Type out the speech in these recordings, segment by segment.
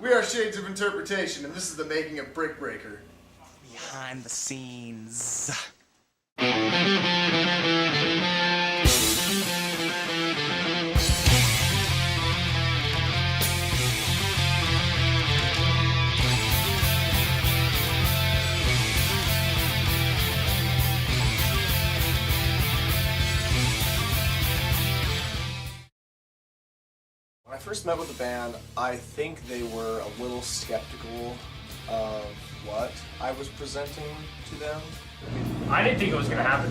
We are Shades of Interpretation, and this is the making of BrkBrakr. Behind the scenes. When I first met with the band, I think they were a little skeptical of what I was presenting to them. I didn't think it was going to happen.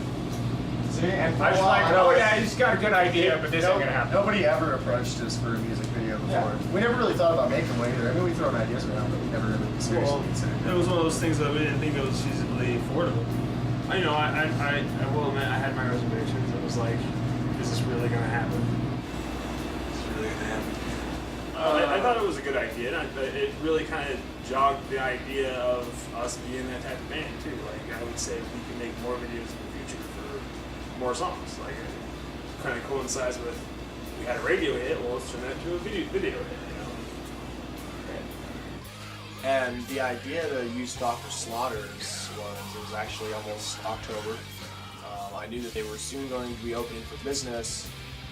See, and I was like, oh yeah, he's got a good idea, but this ain't going to happen. Nobody ever approached us for a music video before. Yeah. We never really thought about making one either. I mean, we throw ideas around, but we never really seriously considered it. It was one of those things that we didn't think it was feasibly affordable. I will admit, I had my reservations. It was like, is this really going to happen? I thought it was a good idea, and it really kind of jogged the idea of us being that type of band too. Like, I would say we can make more videos in the future for more songs. Like, it kind of coincides with, we had a radio hit, well, let's turn that into a video hit, you know? And the idea to use Dr. Slaughter's was actually almost October. I knew that they were soon going to be opening for business,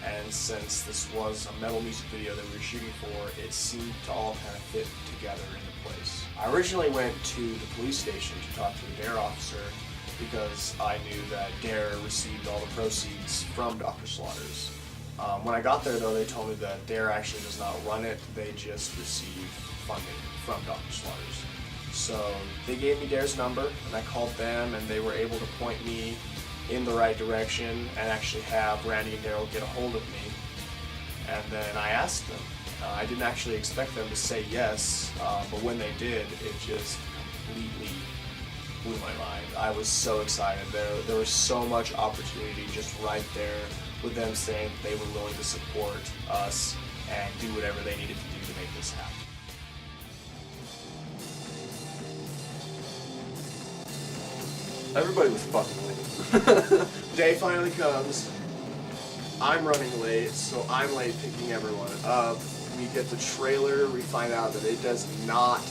and since this was a metal music video that we were shooting for, it seemed to all kind of fit together into place. I originally went to the police station to talk to the DARE officer because I knew that DARE received all the proceeds from Dr. Slaughter's. When I got there though, they told me that DARE actually does not run it, they just receive funding from Dr. Slaughter's. So they gave me DARE's number, and I called them, and they were able to point me in the right direction and actually have Randy and Daryl get a hold of me. And then I asked them. I didn't actually expect them to say yes, but when they did, it just completely blew my mind. I was so excited. There was so much opportunity just right there with them saying that they were willing to support us and do whatever they needed to do to make this happen. Everybody was fucking late. Day finally comes. I'm running late, so I'm late picking everyone up. We get the trailer, we find out that it does not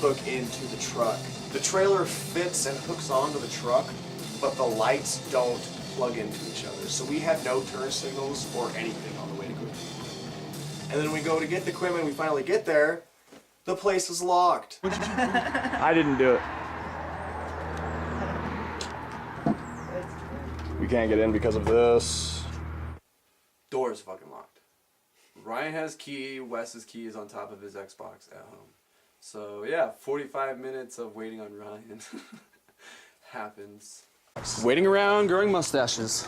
hook into the truck. The trailer fits and hooks onto the truck, but the lights don't plug into each other. So we had no turn signals or anything on the way to go. And then we go to get the equipment, we finally get there, the place is locked. I didn't do it. We can't get in because of this. Door is fucking locked. Ryan has key, Wes's key is on top of his Xbox at home. So yeah, 45 minutes of waiting on Ryan happens. Waiting around, growing mustaches.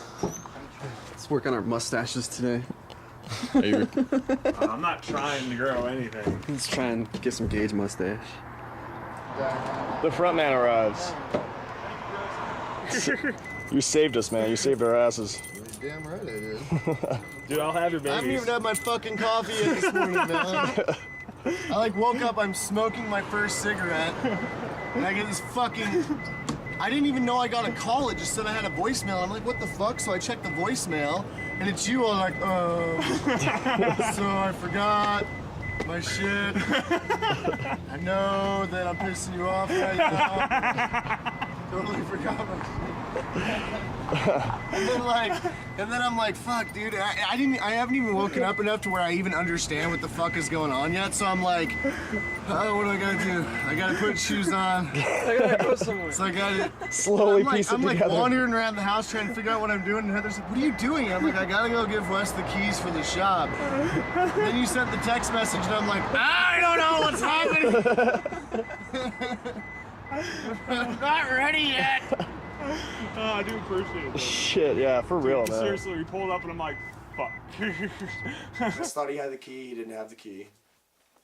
Let's work on our mustaches today. I'm not trying to grow anything. Let's try and get some Gage mustache. The front man arrives. You saved us, man. You saved our asses. You're damn right I did. Dude, I'll have your babies. I haven't even had my fucking coffee yet this morning, man. I woke up, I'm smoking my first cigarette, and I get this fucking... I didn't even know I got a call, it just said I had a voicemail. I'm like, what the fuck? So I checked the voicemail, and it's you. I'm like, so I forgot my shit. I know that I'm pissing you off right now. Totally forgot my shit. and then I'm like, fuck, dude. I haven't even woken up enough to where I even understand what the fuck is going on yet. So I'm like, oh, what do I gotta do? I gotta put shoes on. I gotta go somewhere. So I gotta slowly piece it I'm together. like wandering around the house trying to figure out what I'm doing. And Heather's like, what are you doing? I'm like, I gotta go give Wes the keys for the shop. Then you sent the text message, and I'm like, I don't know what's happening. I'm not ready yet. Oh, I do appreciate it. Shit, yeah, for real, man. Seriously, we pulled up and I'm like, fuck. I just thought he had the key, he didn't have the key.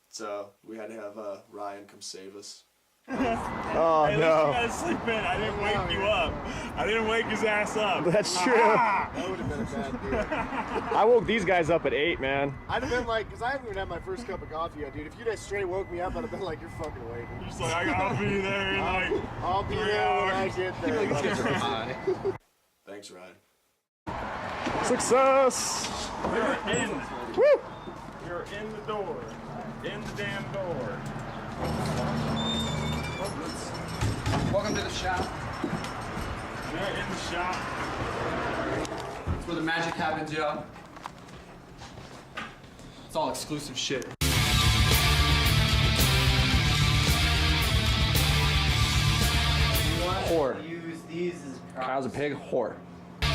So we had to have Ryan come save us. Oh, Hey, no. at least you gotta sleep in. I didn't wake you up. I didn't wake his ass up. That's true. That would have been a bad deal. I woke these guys up at 8, man. I'd have been like, because I haven't even had my first cup of coffee yet, dude. If you'd have straight woke me up, I'd have been like, you're fucking waiting. You're just like, I'll be there in like I'll be 3 there when I hours. get there. Thanks, Ryan. Success! You're in. Woo! You're in the door. In the damn door. Welcome to the shop. Yeah, in the shop. It's where the magic happens, yo. It's all exclusive shit. Whore. Use these as props. Kyle's a pig. Whore. The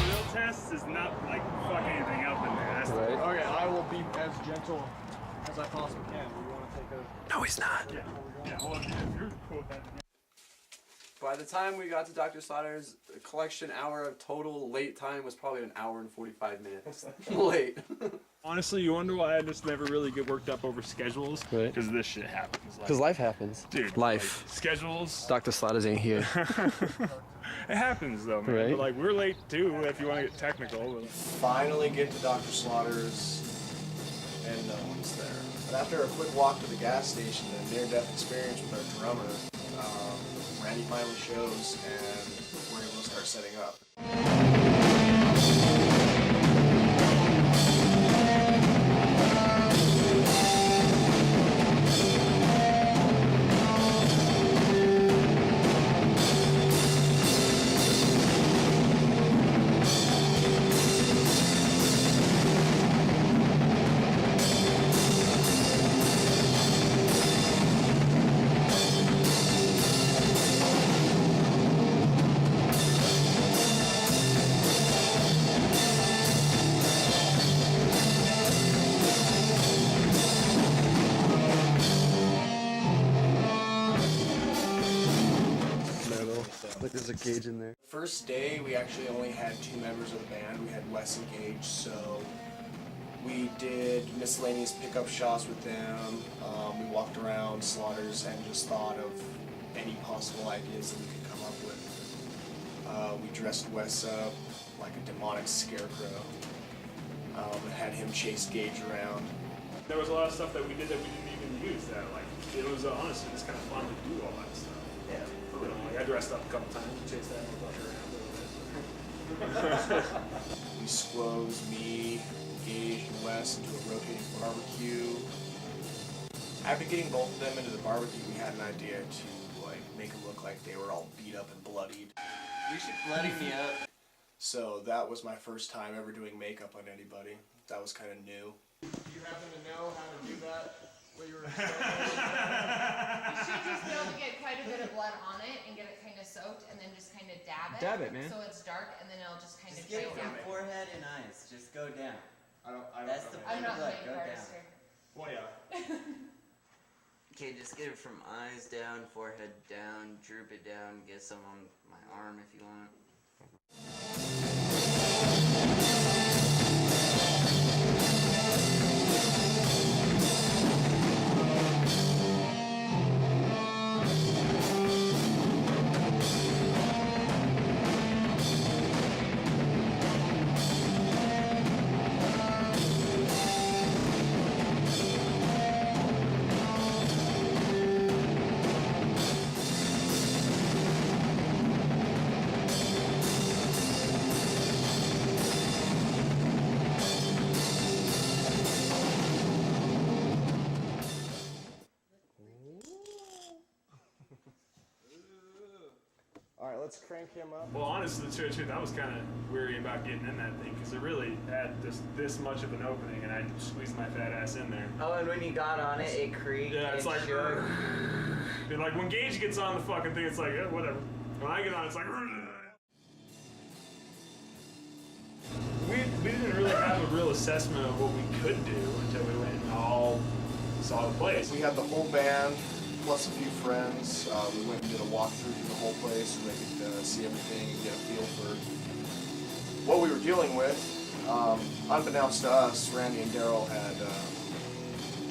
real test is not like fuck anything up in there. That's Right. Okay, I will be as gentle as I possibly can. We want to take a... No, he's not. yeah. Well, if you're cool with that. By the time we got to Dr. Slaughter's collection hour of total late time was probably an hour and 45 minutes late. Honestly, you wonder why I just never really get worked up over schedules. Right. Because this shit happens. Because life happens. Dude, Life. like, schedules. Dr. Slaughter's ain't here. It happens though, man. Right. But like we're late too, if you want to get technical. But... Finally get to Dr. Slaughter's, and no one's there. But after a quick walk to the gas station and a near-death experience with our drummer, Randy finally shows, and we're able to start setting up. Like there's a cage in there. First day, we actually only had 2 members of the band. We had Wes and Gage, so we did miscellaneous pickup shots with them. We walked around Slaughters and just thought of any possible ideas that we could come up with. We dressed Wes up like a demonic scarecrow and had him chase Gage around. There was a lot of stuff that we did that we didn't even use. That like it was honestly just kind of fun to do all that stuff. Yeah. For real. Like I dressed up a couple times and chased that motherfucker around a little bit. We squoze me, Gage, and Wes into a rotating barbecue. After getting both of them into the barbecue, we had an idea to like make them look like they were all beat up and bloodied. You should bloody me up. So that was my first time ever doing makeup on anybody. That was kind of new. Do you happen to know how to do that? What you were You should just be able to get quite a bit of blood on it and get it kind of soaked and then just kind of dab it. Dab it, man. So it's dark and then it'll just kind of Just get drain it from down. forehead and eyes. Just go down. That's the I'm point not of blood. playing Go cards down. here. Well, yeah. Okay, just get it from eyes down, forehead down, droop it down, get some on my arm if you want. Alright, let's crank him up. Well, honestly, the truth, I was kind of weary about getting in that thing because it really had this much of an opening, and I squeezed my fat ass in there. Oh, and when you got on it, it creaked. Yeah, it's and like, shook. and like when Gage gets on the fucking thing, it's like whatever. When I get on, it's like. We didn't really have a real assessment of what we could do until we went and all saw the place. We had the whole band plus a few friends. We went and did a walkthrough through the whole place so they could see everything and get a feel for what we were dealing with. Unbeknownst to us, Randy and Daryl had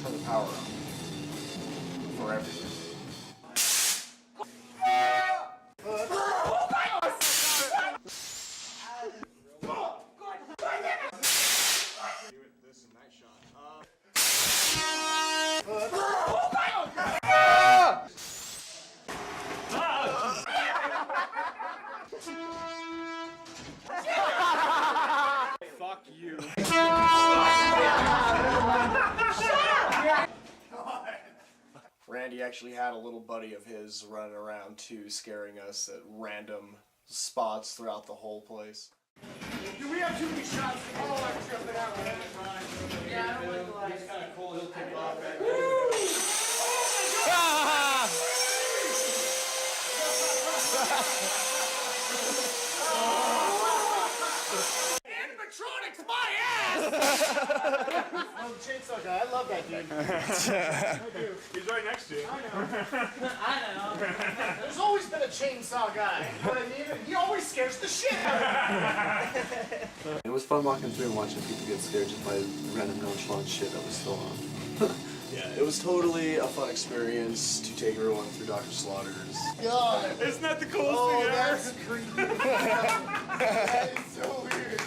turned the power on for everything. This is a night shot. Fuck you. actually had a little buddy of his running around too, scaring us at random spots throughout the whole place. Do we have too many shots? Oh, I'm tripping out with that. Yeah, I don't like the lights. It's kind of cool. He'll take it off. Animatronics, my ass! Oh, the chainsaw guy, I love that dude. I do. He's right next to you. I know. There's always been a chainsaw guy. You know what I mean? And he always scares the shit out of me. It was fun walking through and watching people get scared just by random nonchalant shit that was still on. Yeah, it was totally a fun experience to take everyone through Dr. Slaughter's. God. Isn't that the coolest Oh, thing ever? that's creepy. That is so weird.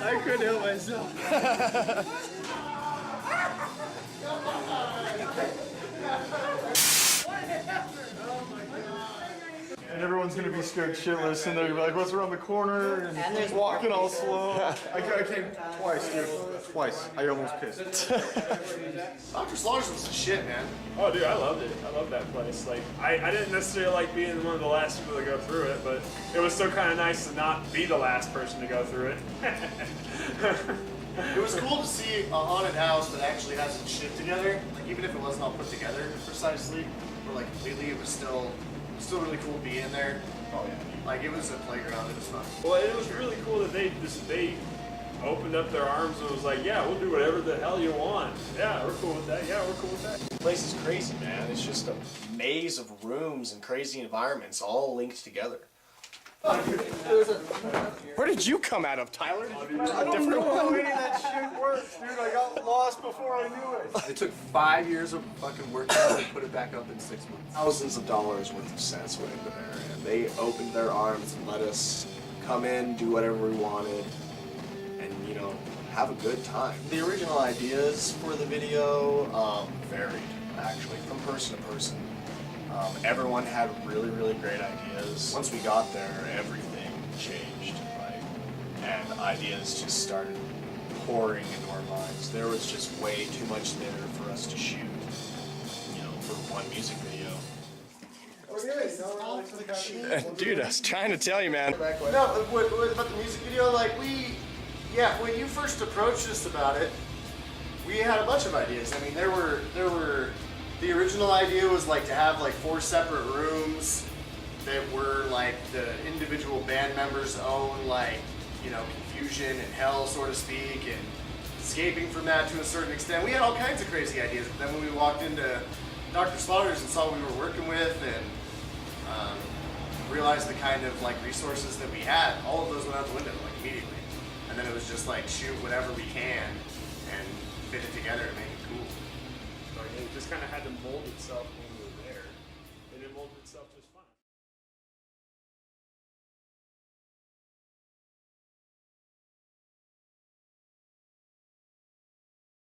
I couldn't help myself. And everyone's gonna be scared shitless, and they're gonna be like, "What's around the corner?" And there's walking all slow. I came twice, dude. Twice. I almost pissed. Dr. Slaughter's was the shit, man. Oh, dude, I loved it. I loved that place. Like, I didn't necessarily like being one of the last people to go through it, but it was still kind of nice to not be the last person to go through it. It was cool to see a haunted house that actually has its shit together. Like, even if it wasn't all put together precisely, or like completely, it was still really cool to be in there. Oh yeah. Like, it was a playground. It was fun. Well, it was really cool that they opened up their arms and was like, yeah, we'll do whatever the hell you want. Yeah, we're cool with that. Yeah, we're cool with that. The place is crazy, man. It's just a maze of rooms and crazy environments all linked together. Where did you come out of, Tyler? Did you come out of a different how one? any of that shit works, dude. I got lost before I knew it. It took 5 years of fucking work to put it back up in 6 months. Thousands of dollars worth of sets went into there, and they opened their arms and let us come in, do whatever we wanted, and, you know, have a good time. The original ideas for the video varied, actually, from person to person. Everyone had really, really great ideas. Once we got there, everything changed, right? And ideas just started pouring into our minds. There was just way too much there for us to shoot, you know, for one music video. Dude, I was trying to tell you, man. No, what about the music video? Like, when you first approached us about it, we had a bunch of ideas. I mean, there were. The original idea was like to have like 4 separate rooms that were like the individual band members' own, like, you know, confusion and hell, so to speak, and escaping from that to a certain extent. We had all kinds of crazy ideas. But then when we walked into Dr. Slaughter's and saw what we were working with and realized the kind of like resources that we had, all of those went out the window like immediately. And then it was just like shoot whatever we can and fit it together and make it cool. So it just kind of had to mold itself when we were there, and it molded itself just fine.